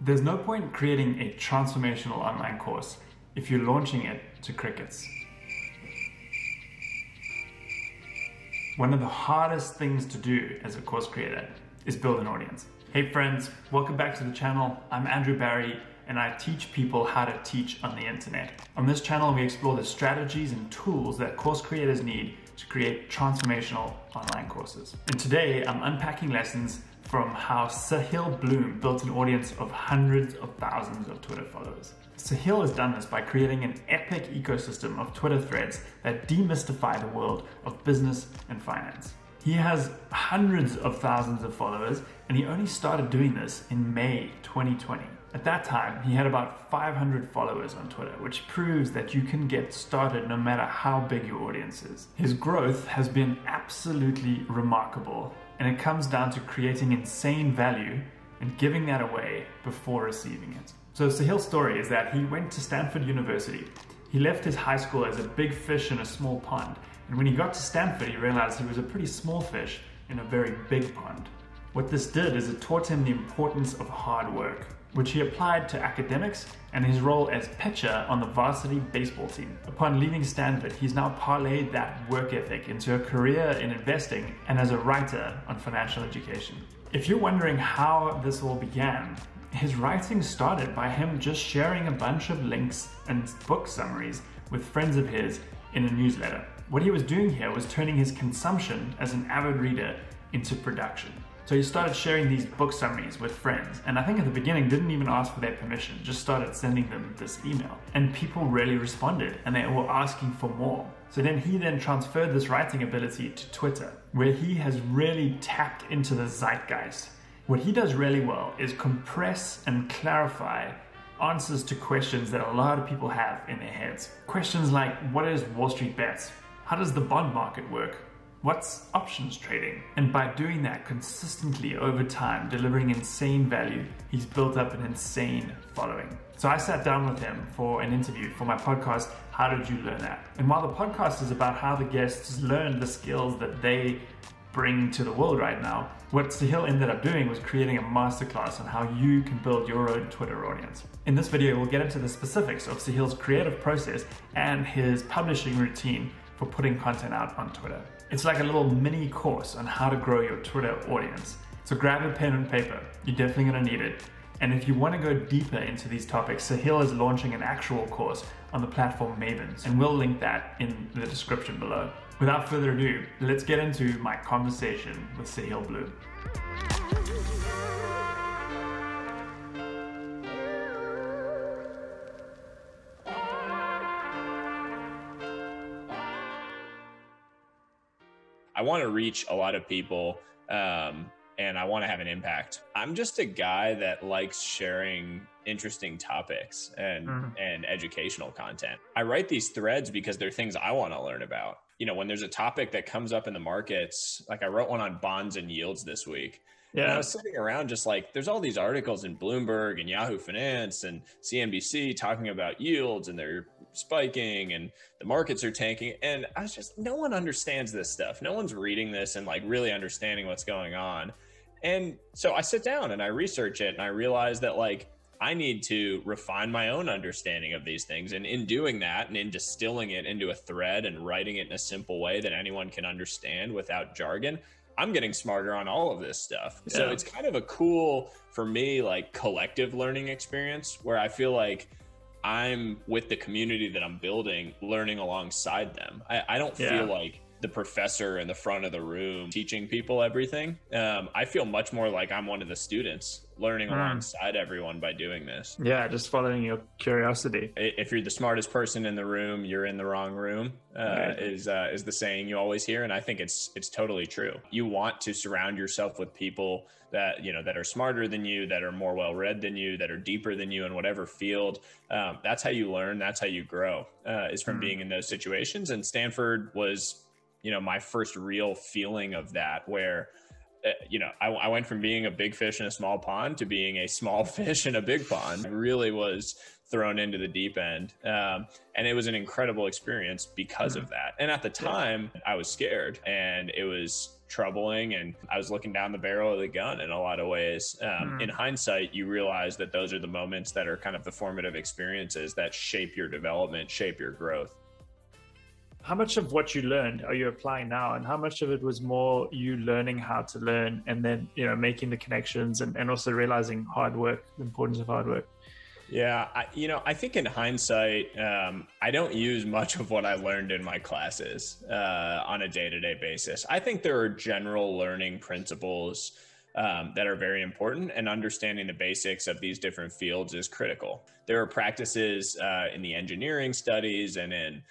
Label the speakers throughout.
Speaker 1: There's no point creating a transformational online course if you're launching it to crickets. One of the hardest things to do as a course creator is build an audience. Hey friends, welcome back to the channel. I'm Andrew Barry and I teach people how to teach on the internet. On this channel, we explore the strategies and tools that course creators need to create transformational online courses. And today I'm unpacking lessons from how Sahil Bloom built an audience of hundreds of thousands of Twitter followers. Sahil has done this by creating an epic ecosystem of Twitter threads that demystify the world of business and finance. He has hundreds of thousands of followers and he only started doing this in May 2020. At that time, he had about 500 followers on Twitter, which proves that you can get started no matter how big your audience is. His growth has been absolutely remarkable, and it comes down to creating insane value and giving that away before receiving it. So Sahil's story is that he went to Stanford University. He left his high school as a big fish in a small pond, and when he got to Stanford, he realized he was a pretty small fish in a very big pond. What this did is it taught him the importance of hard work, which he applied to academics and his role as pitcher on the varsity baseball team. Upon leaving Stanford, he's now parlayed that work ethic into a career in investing and as a writer on financial education. If you're wondering how this all began, his writing started by him just sharing a bunch of links and book summaries with friends of his in a newsletter. What he was doing here was turning his consumption as an avid reader into production. So he started sharing these book summaries with friends, and I think at the beginning didn't even ask for their permission, just started sending them this email. And people really responded and they were asking for more. So he then transferred this writing ability to Twitter, where he has really tapped into the zeitgeist. What he does really well is compress and clarify answers to questions that a lot of people have in their heads. Questions like, what is Wall Street bets? How does the bond market work? What's options trading? And by doing that consistently over time, delivering insane value, he's built up an insane following. So I sat down with him for an interview for my podcast, How Did You Learn That? And while the podcast is about how the guests learn the skills that they bring to the world right now, what Sahil ended up doing was creating a masterclass on how you can build your own Twitter audience. In this video, we'll get into the specifics of Sahil's creative process and his publishing routine for putting content out on Twitter. It's like a little mini course on how to grow your Twitter audience. So grab a pen and paper, you're definitely gonna need it. And if you wanna go deeper into these topics, Sahil is launching an actual course on the platform Mavens, and we'll link that in the description below. Without further ado, let's get into my conversation with Sahil Bloom.
Speaker 2: I want to reach a lot of people and I want to have an impact. I'm just a guy that likes sharing interesting topics and educational content. I write these threads because they're things I want to learn about. You know, when there's a topic that comes up in the markets, like I wrote one on bonds and yields this week. Yeah. And I was sitting around just like, there's all these articles in Bloomberg and Yahoo Finance and CNBC talking about yields and they're spiking and the markets are tanking. And I was just, no one understands this stuff. No one's reading this and like really understanding what's going on. And so I sit down and I research it and I realize that like, I need to refine my own understanding of these things. And in doing that and in distilling it into a thread and writing it in a simple way that anyone can understand without jargon, I'm getting smarter on all of this stuff. Yeah. So it's kind of a cool, for me, like collective learning experience where I feel like I'm with the community that I'm building, learning alongside them. I don't feel like the professor in the front of the room teaching people everything. I feel much more like I'm one of the students learning alongside everyone by doing this.
Speaker 1: Yeah, just following your curiosity.
Speaker 2: If you're the smartest person in the room, you're in the wrong room, is the saying you always hear. And I think it's totally true. You want to surround yourself with people that, you know, that are smarter than you, that are more well-read than you, that are deeper than you in whatever field. That's how you learn. That's how you grow, is from being in those situations. And Stanford was, you know, my first real feeling of that, where, you know, I went from being a big fish in a small pond to being a small fish in a big pond. I really was thrown into the deep end. And it was an incredible experience because of that. And at the time I was scared, and it was troubling, and I was looking down the barrel of the gun in a lot of ways. In hindsight, you realize that those are the moments that are kind of the formative experiences that shape your development, shape your growth.
Speaker 1: How much of what you learned are you applying now, and how much of it was more you learning how to learn and then, you know, making the connections and also realizing hard work, the importance of hard work?
Speaker 2: Yeah, I think in hindsight, I don't use much of what I learned in my classes on a day-to-day basis. I think there are general learning principles that are very important, and understanding the basics of these different fields is critical. There are practices in the engineering studies and in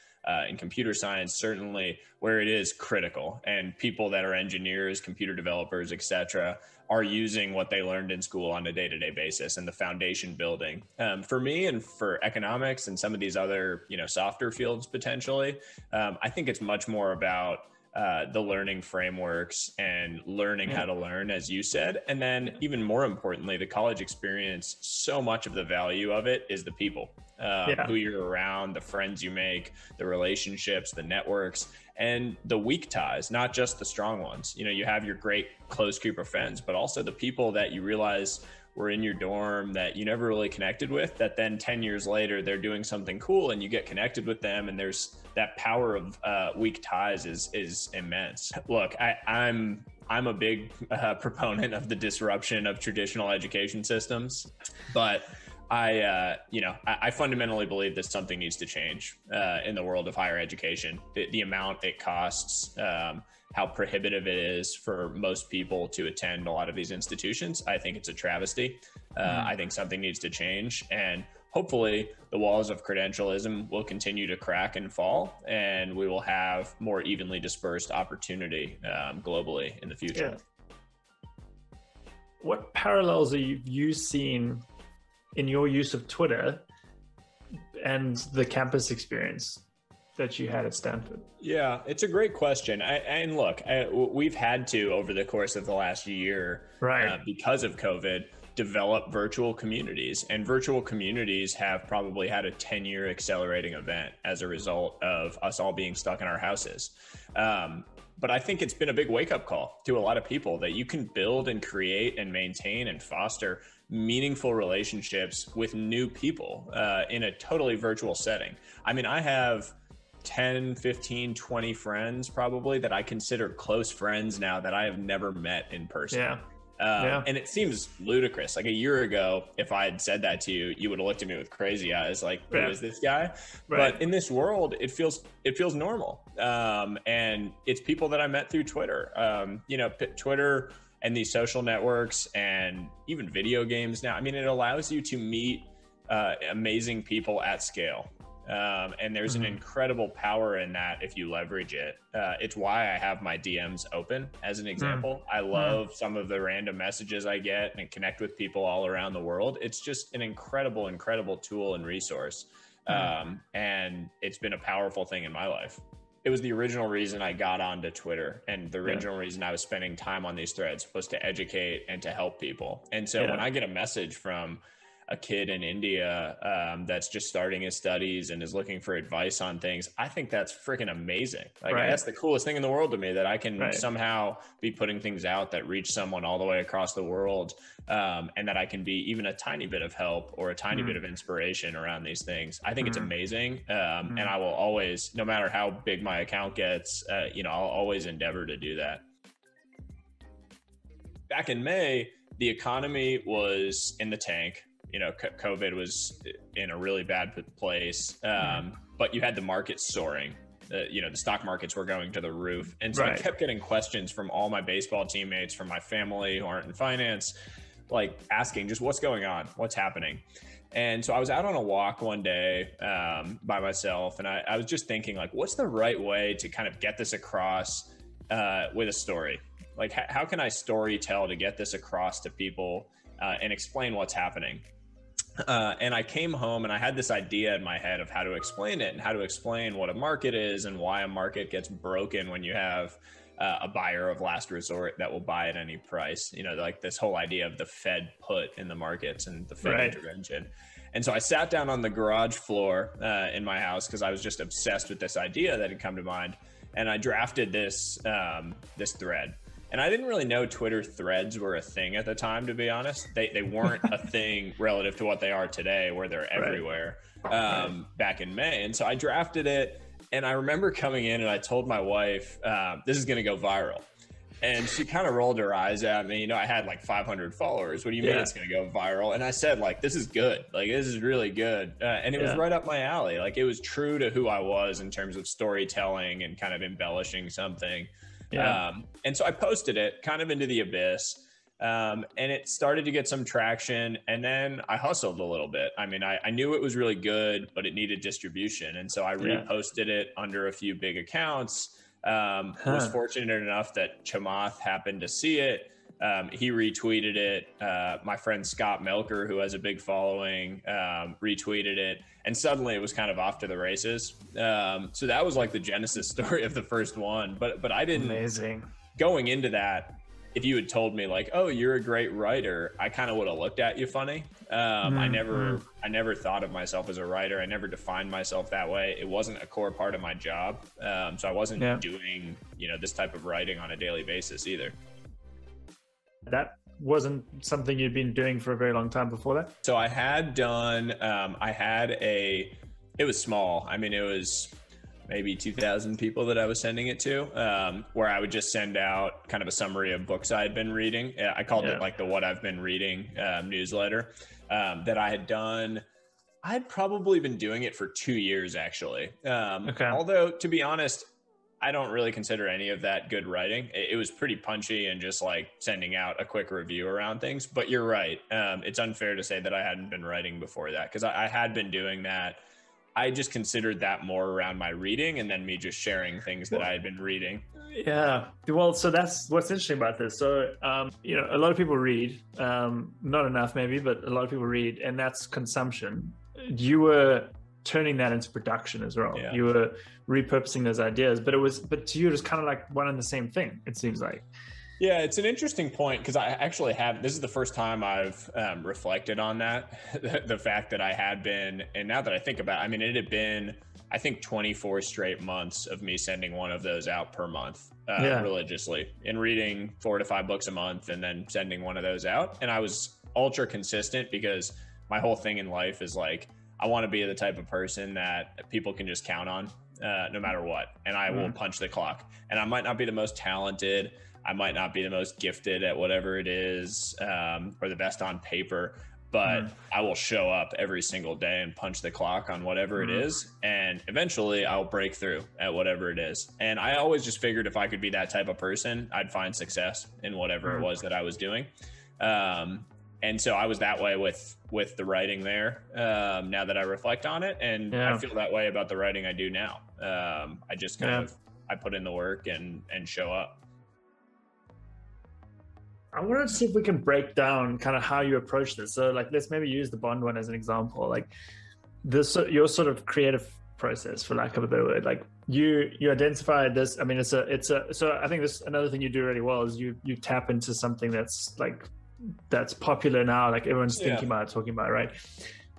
Speaker 2: computer science, certainly, where it is critical, and people that are engineers, computer developers, etc., are using what they learned in school on a day-to-day basis, and the foundation building. For me, and for economics and some of these other, softer fields potentially, I think it's much more about the learning frameworks and learning how to learn, as you said. And then even more importantly, the college experience, so much of the value of it is the people, who you're around, the friends you make, the relationships, the networks, and the weak ties, not just the strong ones. You have your great close group of friends, but also the people that you realize were in your dorm that you never really connected with, that then 10 years later, they're doing something cool and you get connected with them. And there's that power of weak ties is immense. Look, I'm a big proponent of the disruption of traditional education systems, but I fundamentally believe that something needs to change in the world of higher education. The amount it costs, how prohibitive it is for most people to attend a lot of these institutions. I think it's a travesty. I think something needs to change, and hopefully the walls of credentialism will continue to crack and fall, and we will have more evenly dispersed opportunity globally in the future.
Speaker 1: Yeah. What parallels are you seen in your use of Twitter and the campus experience that you had at Stanford?
Speaker 2: Yeah, it's a great question. And look, we've had to, over the course of the last year, because of COVID, develop virtual communities. And virtual communities have probably had a 10-year accelerating event as a result of us all being stuck in our houses. But I think it's been a big wake-up call to a lot of people that you can build and create and maintain and foster meaningful relationships with new people in a totally virtual setting. I mean, I have 10, 15, 20 friends probably that I consider close friends now that I have never met in person. And it seems ludicrous. Like a year ago, if I had said that to you, you would have looked at me with crazy eyes, like, who is this guy? But in this world, it feels normal. And it's people that I met through Twitter. Twitter and these social networks and even video games now. I mean, it allows you to meet amazing people at scale. And there's an incredible power in that if you leverage it. It's why I have my DMs open, as an example. I love some of the random messages I get and connect with people all around the world. It's just an incredible, incredible tool and resource. And it's been a powerful thing in my life. It was the original reason I got onto Twitter, and the original reason I was spending time on these threads was to educate and to help people. And so when I get a message from a kid in India that's just starting his studies and is looking for advice on things, I think that's freaking amazing. Like that's the coolest thing in the world to me, that I can somehow be putting things out that reach someone all the way across the world, and that I can be even a tiny bit of help or a tiny bit of inspiration around these things. I think it's amazing. And I will always, no matter how big my account gets, I'll always endeavor to do that. Back in May, the economy was in the tank. COVID was in a really bad place, but you had the market soaring. The stock markets were going to the roof. And so I kept getting questions from all my baseball teammates, from my family who aren't in finance, like asking just what's going on, what's happening. And so I was out on a walk one day by myself, and I was just thinking, like, what's the right way to kind of get this across with a story? Like, how can I story tell to get this across to people and explain what's happening? And I came home and I had this idea in my head of how to explain it and how to explain what a market is and why a market gets broken when you have a buyer of last resort that will buy at any price. Like this whole idea of the Fed put in the markets and the Fed intervention. And so I sat down on the garage floor in my house because I was just obsessed with this idea that had come to mind. And I drafted this thread. And I didn't really know Twitter threads were a thing at the time, to be honest. They weren't a thing relative to what they are today, where they're everywhere, back in May. And so I drafted it, and I remember coming in and I told my wife, this is going to go viral. And she kind of rolled her eyes at me. You know, I had like 500 followers. What do you mean it's going to go viral? And I said, like, this is good. Like, this is really good. And it was right up my alley. Like, it was true to who I was in terms of storytelling and kind of embellishing something. And so I posted it kind of into the abyss. And it started to get some traction. And then I hustled a little bit. I mean, I knew it was really good, but it needed distribution. And so I reposted it under a few big accounts. Was fortunate enough that Chamath happened to see it. He retweeted it. My friend Scott Melker, who has a big following, retweeted it. And suddenly it was kind of off to the races. So that was like the genesis story of the first one. But I didn't.
Speaker 1: Amazing.
Speaker 2: Going into that, if you had told me like, oh, you're a great writer, I kind of would have looked at you funny. I never thought of myself as a writer. I never defined myself that way. It wasn't a core part of my job. So I wasn't doing, this type of writing on a daily basis either.
Speaker 1: That wasn't something you'd been doing for a very long time before that?
Speaker 2: So I had done, it was small. I mean, it was maybe 2,000 people that I was sending it to, where I would just send out kind of a summary of books I had been reading. I called it like the What I've Been Reading newsletter that I had done. I'd probably been doing it for 2 years, actually. Although, to be honest, I don't really consider any of that good writing. It was pretty punchy and just like sending out a quick review around things. But you're right. It's unfair to say that I hadn't been writing before that, because I had been doing that. I just considered that more around my reading and then me just sharing things that I had been reading.
Speaker 1: Yeah. Well, so that's what's interesting about this. So, a lot of people read, not enough maybe, but a lot of people read, and that's consumption. You were turning that into production as well. You were repurposing those ideas, but to you, it was kind of like one and the same thing, it seems like.
Speaker 2: Yeah, it's an interesting point, because I actually this is the first time I've reflected on that, the fact that I had been, and now that I think about it, I mean, it had been, I think 24 straight months of me sending one of those out per month religiously, and reading 4 to 5 books a month and then sending one of those out. And I was ultra consistent, because my whole thing in life is like, I want to be the type of person that people can just count on no matter what. And I will punch the clock. And I might not be the most talented, I might not be the most gifted at whatever it is, or the best on paper, but I will show up every single day and punch the clock on whatever it is. And eventually I'll break through at whatever it is. And I always just figured if I could be that type of person, I'd find success in whatever it was that I was doing. And so I was that way with the writing there, now that I reflect on it. And I feel that way about the writing I do now. I just I put in the work and show up.
Speaker 1: I wanted to see if we can break down kind of how you approach this. So like, let's maybe use the Bond one as an example. Like your sort of creative process, for lack of a better word, like you identify this. I mean, so I think this, another thing you do really well is you tap into something that's popular now, like everyone's thinking about, talking about, right?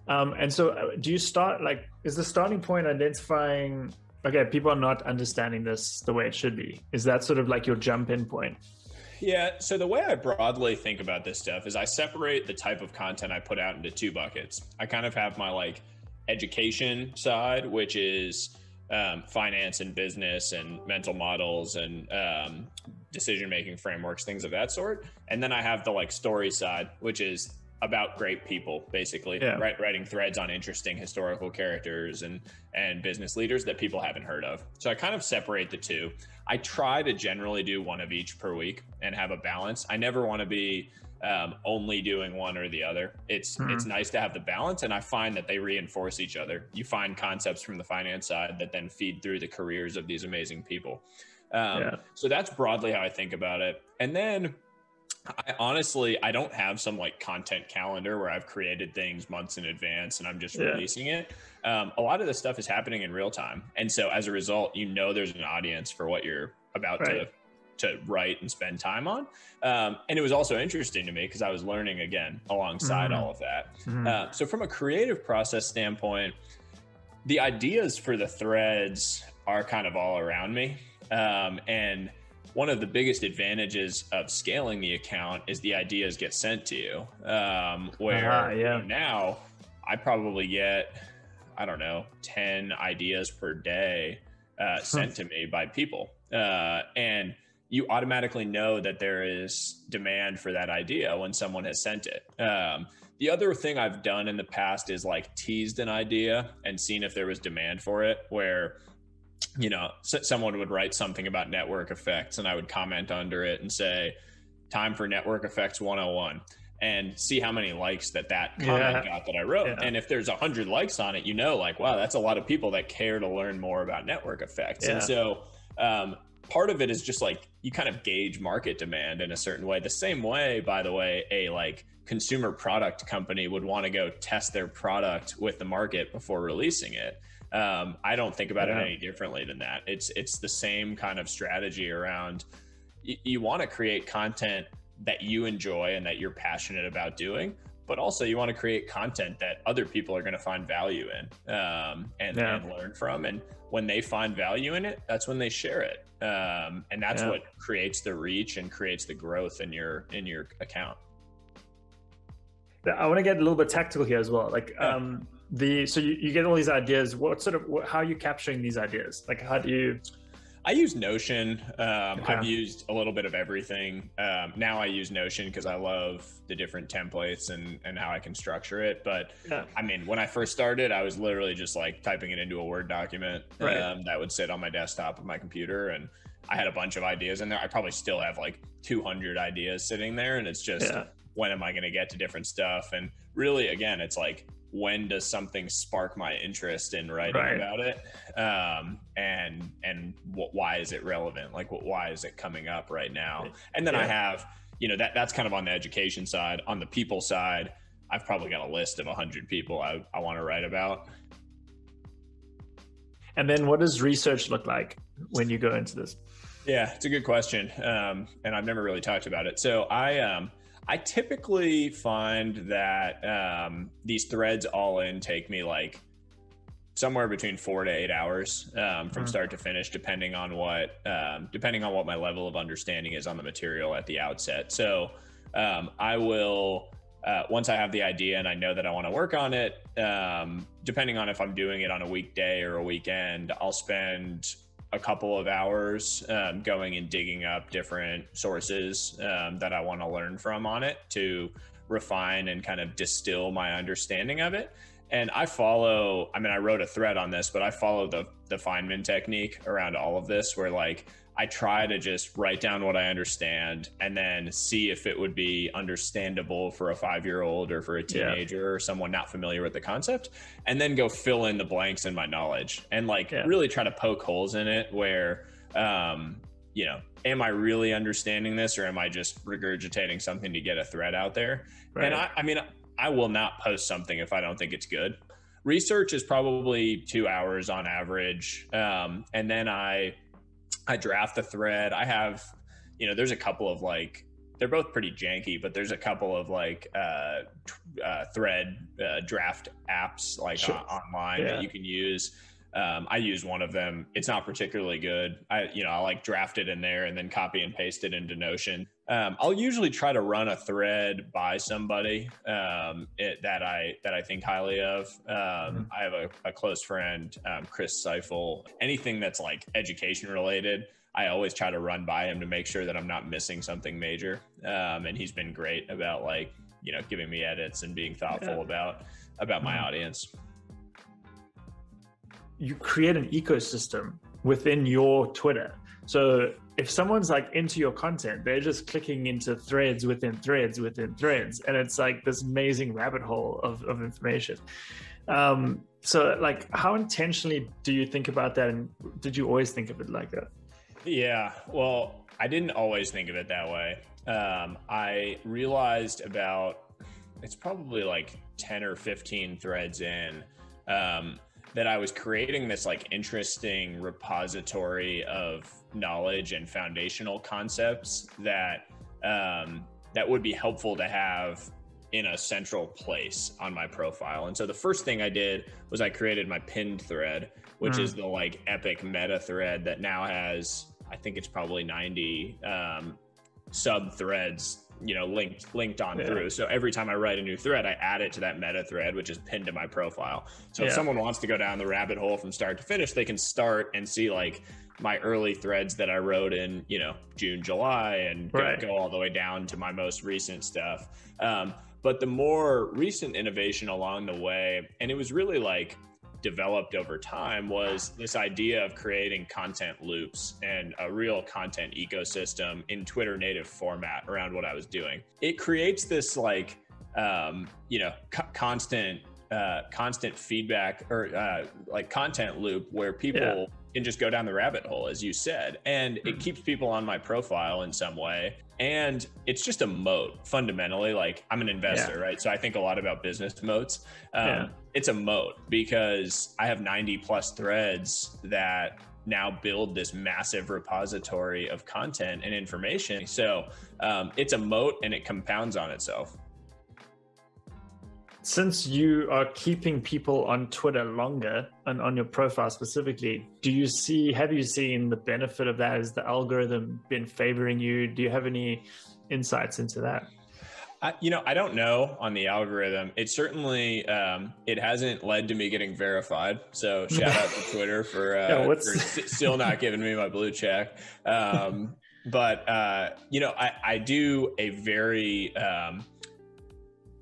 Speaker 1: And so do you start, like, is the starting point identifying, okay, people are not understanding this the way it should be? Is that sort of like your jump in point?
Speaker 2: Yeah. So the way I broadly think about this stuff is I separate the type of content I put out into 2 buckets. I kind of have my like education side, which is finance and business and mental models and decision-making frameworks, things of that sort. And then I have the like story side, which is about great people, basically, writing threads on interesting historical characters and business leaders that people haven't heard of. So I kind of separate the 2. I try to generally do one of each per week and have a balance. I never want to be only doing one or the other. It's nice to have the balance, and I find that they reinforce each other. You find concepts from the finance side that then feed through the careers of these amazing people. So that's broadly how I think about it. And then I don't have some like content calendar where I've created things months in advance and I'm just releasing it. A lot of this stuff is happening in real time. And so as a result, there's an audience for what you're about to write and spend time on. And it was also interesting to me because I was learning again alongside all of that. So from a creative process standpoint, the ideas for the threads are kind of all around me. And one of the biggest advantages of scaling the account is the ideas get sent to you. Now I probably get, I don't know, 10 ideas per day sent to me by people. And you automatically know that there is demand for that idea when someone has sent it. The other thing I've done in the past is like teased an idea and seen if there was demand for it, where, you know, someone would write something about network effects and I would comment under it and say, time for network effects 101, and see how many likes that comment got that I wrote. Yeah. And if there's 100 likes on it, you know, like, wow, that's a lot of people that care to learn more about network effects. Yeah. And so part of it is just like, you kind of gauge market demand in a certain way. The same way, by the way, a like consumer product company would want to go test their product with the market before releasing it. I don't think about it any differently than that. It's the same kind of strategy around, you want to create content that you enjoy and that you're passionate about doing, but also you want to create content that other people are going to find value in, and learn from. And when they find value in it, that's when they share it. And that's what creates the reach and creates the growth in your account.
Speaker 3: I want to get a little bit tactical here as well. Like, so you get all these ideas. How are you capturing these ideas? Like, how do you?
Speaker 2: I use Notion. I've used a little bit of everything. Now I use Notion because I love the different templates and how I can structure it. But I mean, when I first started, I was literally just like typing it into a Word document that would sit on my desktop of my computer. And I had a bunch of ideas in there. I probably still have like 200 ideas sitting there. And it's just, when am I going to get to different stuff? And really, again, it's like, when does something spark my interest in writing about it? And why is it relevant? Like, why is it coming up right now? And then I have, you know, that's kind of on the education side. On the people side, I've probably got a list of 100 people I want to write about.
Speaker 3: And then what does research look like when you go into this?
Speaker 2: Yeah, it's a good question. And I've never really talked about it. So I typically find that these threads all in take me like somewhere between 4 to 8 hours from start to finish, depending on what my level of understanding is on the material at the outset. So I will, once I have the idea and I know that I want to work on it, depending on if I'm doing it on a weekday or a weekend, I'll spend a couple of hours going and digging up different sources that I want to learn from on it to refine and kind of distill my understanding of it. And I wrote a thread on this, but I follow the Feynman technique around all of this, where like I try to just write down what I understand and then see if it would be understandable for a 5-year-old or for a teenager or someone not familiar with the concept, and then go fill in the blanks in my knowledge and really try to poke holes in it where, you know, am I really understanding this, or am I just regurgitating something to get a thread out there? Right. And I will not post something if I don't think it's good. Research is probably 2 hours on average. And then I draft the thread. I have, you know, there's a couple of like, they're both pretty janky, but there's a couple of like thread draft apps like online that you can use. I use one of them. It's not particularly good. I like draft it in there and then copy and paste it into Notion. I'll usually try to run a thread by somebody that I think highly of. I have a close friend, Chris Seifel. Anything that's like education related, I always try to run by him to make sure that I'm not missing something major. And he's been great about like, you know, giving me edits and being thoughtful about my audience.
Speaker 3: You create an ecosystem within your Twitter. So if someone's like into your content, they're just clicking into threads within threads within threads. And it's like this amazing rabbit hole of information. So like, how intentionally do you think about that? And did you always think of it like that?
Speaker 2: Yeah, well, I didn't always think of it that way. I realized it's probably like 10 or 15 threads in, that I was creating this like interesting repository of knowledge and foundational concepts that would be helpful to have in a central place on my profile. And so the first thing I did was I created my pinned thread, which is the like epic meta thread that now has I think it's probably 90 sub threads, linked on through. So every time I write a new thread, I add it to that meta thread, which is pinned to my profile. So if someone wants to go down the rabbit hole from start to finish, they can start and see like my early threads that I wrote in, June, July, and go all the way down to my most recent stuff. But the more recent innovation along the way, and it was really like developed over time, was this idea of creating content loops and a real content ecosystem in Twitter native format around what I was doing. It creates this like, constant feedback or like content loop where people can just go down the rabbit hole, as you said, and it keeps people on my profile in some way. And it's just a moat fundamentally. Like, I'm an investor, right? So I think a lot about business moats. It's a moat because I have 90 plus threads that now build this massive repository of content and information. So it's a moat and it compounds on itself.
Speaker 3: Since you are keeping people on Twitter longer and on your profile specifically, have you seen the benefit of that? Has the algorithm been favoring you? Do you have any insights into that?
Speaker 2: I don't know on the algorithm. It certainly, it hasn't led to me getting verified. So shout out to Twitter for still not giving me my blue check. But I do a very,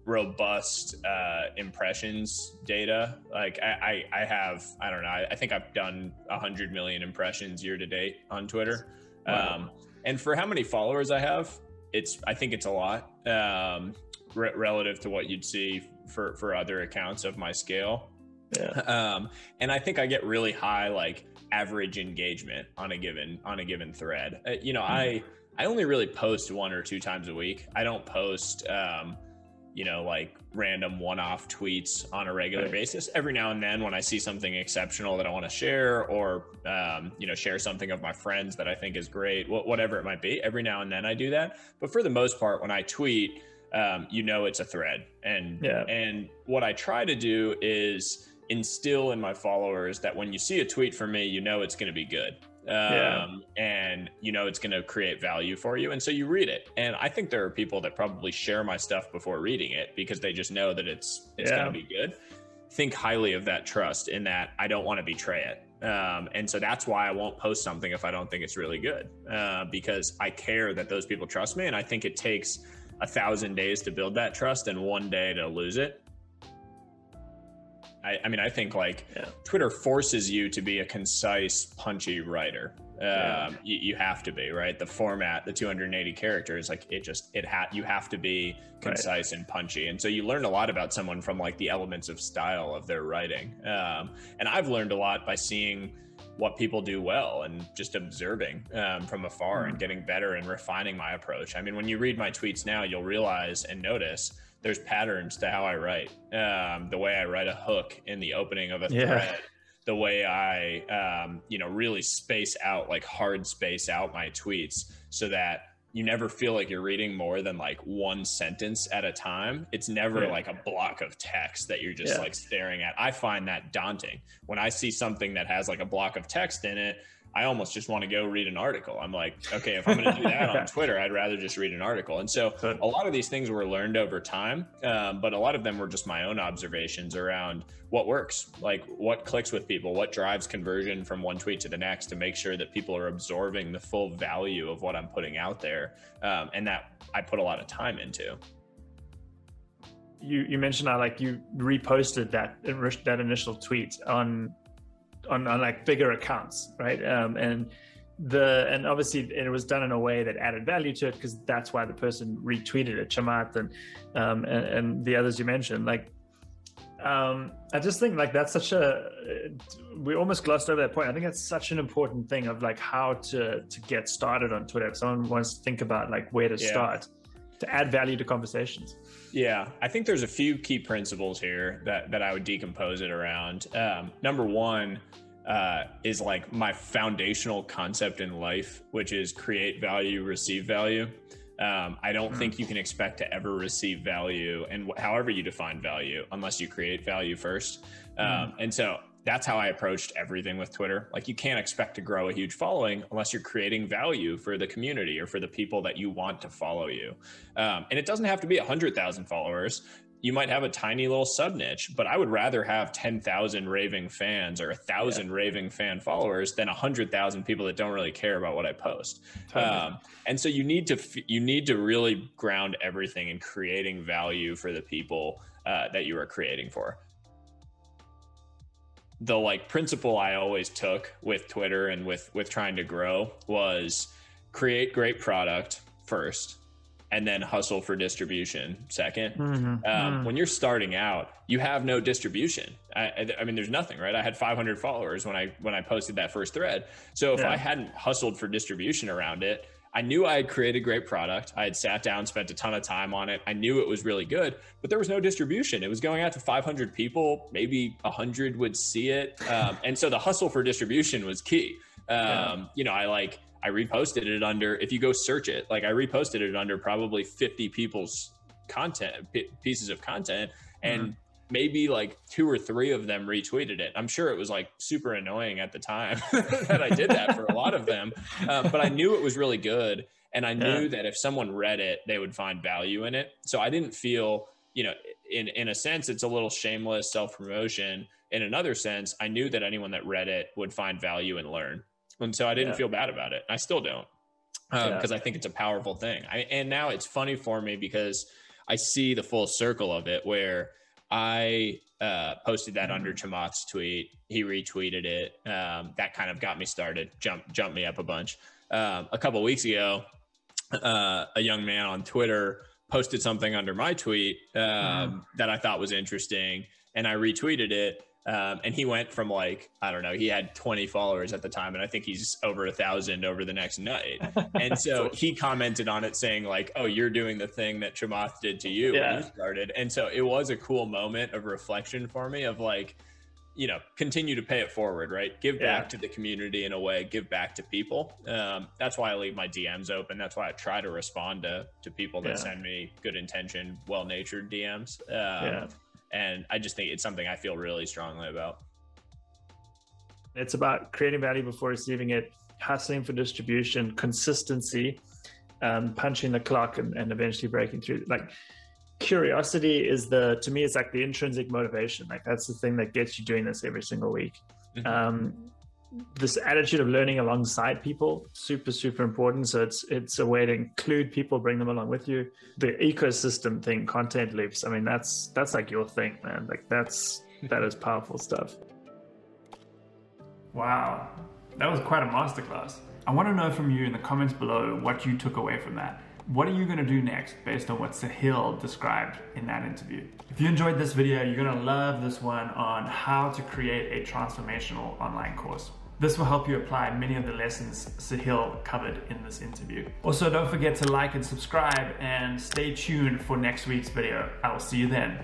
Speaker 2: robust impressions data. Like I have, I don't know, I think I've done 100 million impressions year to date on Twitter. Wow. And for how many followers I have, I think it's a lot relative to what you'd see for other accounts of my scale. And I think I get really high like average engagement on a given thread. I only really post 1 or 2 times a week. I don't post like random one-off tweets on a regular basis. Every now and then when I see something exceptional that I want to share, or, share something of my friends that I think is great, whatever it might be, every now and then I do that. But for the most part, when I tweet, it's a thread. And what I try to do is instill in my followers that when you see a tweet from me, it's going to be good. And it's going to create value for you, and so you read it. And I think there are people that probably share my stuff before reading it because they just know that it's going to be good. Think highly of that trust, in that I don't want to betray it. And so that's why I won't post something if I don't think it's really good, because I care that those people trust me. And I think it takes 1,000 days to build that trust and 1 day to lose it. I think Twitter forces you to be a concise, punchy writer. You have to be, right? The format, the 280 characters, you have to be concise and punchy. And so you learn a lot about someone from like the elements of style of their writing. And I've learned a lot by seeing what people do well and just observing from afar and getting better and refining my approach. I mean, when you read my tweets now, you'll realize and notice there's patterns to how I write. The way I write a hook in the opening of a thread, the way I, really hard space out my tweets so that you never feel like you're reading more than like 1 sentence at a time. It's never like a block of text that you're just like staring at. I find that daunting. When I see something that has like a block of text in it, I almost just want to go read an article. I'm like, okay, if I'm going to do that on Twitter, I'd rather just read an article. And so a lot of these things were learned over time, but a lot of them were just my own observations around what works, like what clicks with people, what drives conversion from one tweet to the next, to make sure that people are absorbing the full value of what I'm putting out there, and that I put a lot of time into.
Speaker 3: You mentioned how like you reposted that initial tweet on like bigger accounts, right? And obviously it was done in a way that added value to it, because that's why the person retweeted it, Chamat and the others you mentioned. I just think like that's we almost glossed over that point. I think that's such an important thing of like how to get started on Twitter. If someone wants to think about like where to start to add value to conversations.
Speaker 2: Yeah, I think there's a few key principles here that I would decompose it around. Number one is like my foundational concept in life, which is create value, receive value. I don't think you can expect to ever receive value, and however you define value, unless you create value first. And so that's how I approached everything with Twitter. Like, you can't expect to grow a huge following unless you're creating value for the community or for the people that you want to follow you. And it doesn't have to be 100,000 followers. You might have a tiny little sub niche, but I would rather have 10,000 raving fans or 1,000 raving fan followers than 100,000 people that don't really care about what I post. Totally. And so you need to really ground everything in creating value for the people that you are creating for. The like principle I always took with Twitter and with trying to grow was create great product first, and then hustle for distribution second. When you're starting out, you have no distribution. I mean, there's nothing, right? I had 500 followers when I posted that first thread. So if I hadn't hustled for distribution around it, I knew I had created great product. I had sat down, spent a ton of time on it. I knew it was really good, but there was no distribution. It was going out to 500 people, maybe 100 would see it. And so the hustle for distribution was key. You know, I reposted it under, if you go search it, like I reposted it under probably 50 people's content, pieces of content, and maybe like 2 or 3 of them retweeted it. I'm sure it was like super annoying at the time that I did that for a lot of them, but I knew it was really good. And I knew that if someone read it, they would find value in it. So I didn't feel, you know, in a sense, it's a little shameless self-promotion. In another sense, I knew that anyone that read it would find value and learn. And so I didn't feel bad about it. I still don't, because I think it's a powerful thing. And now it's funny for me because I see the full circle of it, where I posted that under Chamath's tweet. He retweeted it. That kind of got me started, jumped me up a bunch. A couple of weeks ago, a young man on Twitter posted something under my tweet that I thought was interesting, and I retweeted it. And he went from like, I don't know, he had 20 followers at the time, and I think he's over 1,000 over the next night. And so he commented on it saying like, oh, you're doing the thing that Chamath did to you when you started. And so it was a cool moment of reflection for me of like, you know, continue to pay it forward, right? Give back to the community in a way, give back to people. That's why I leave my DMs open. That's why I try to respond to people that send me good intention, well-natured DMs. And I just think it's something I feel really strongly about.
Speaker 3: It's about creating value before receiving it, hustling for distribution, consistency, punching the clock, and eventually breaking through. Like, curiosity is to me, it's like the intrinsic motivation. Like, that's the thing that gets you doing this every single week. This attitude of learning alongside people, super, super important. So it's a way to include people, bring them along with you. The ecosystem thing, content loops. I mean, that's like your thing, man. Like that is powerful stuff.
Speaker 1: Wow, that was quite a masterclass. I want to know from you in the comments below what you took away from that. What are you going to do next based on what Sahil described in that interview? If you enjoyed this video, you're going to love this one on how to create a transformational online course. This will help you apply many of the lessons Sahil covered in this interview. Also, don't forget to like and subscribe, and stay tuned for next week's video. I will see you then.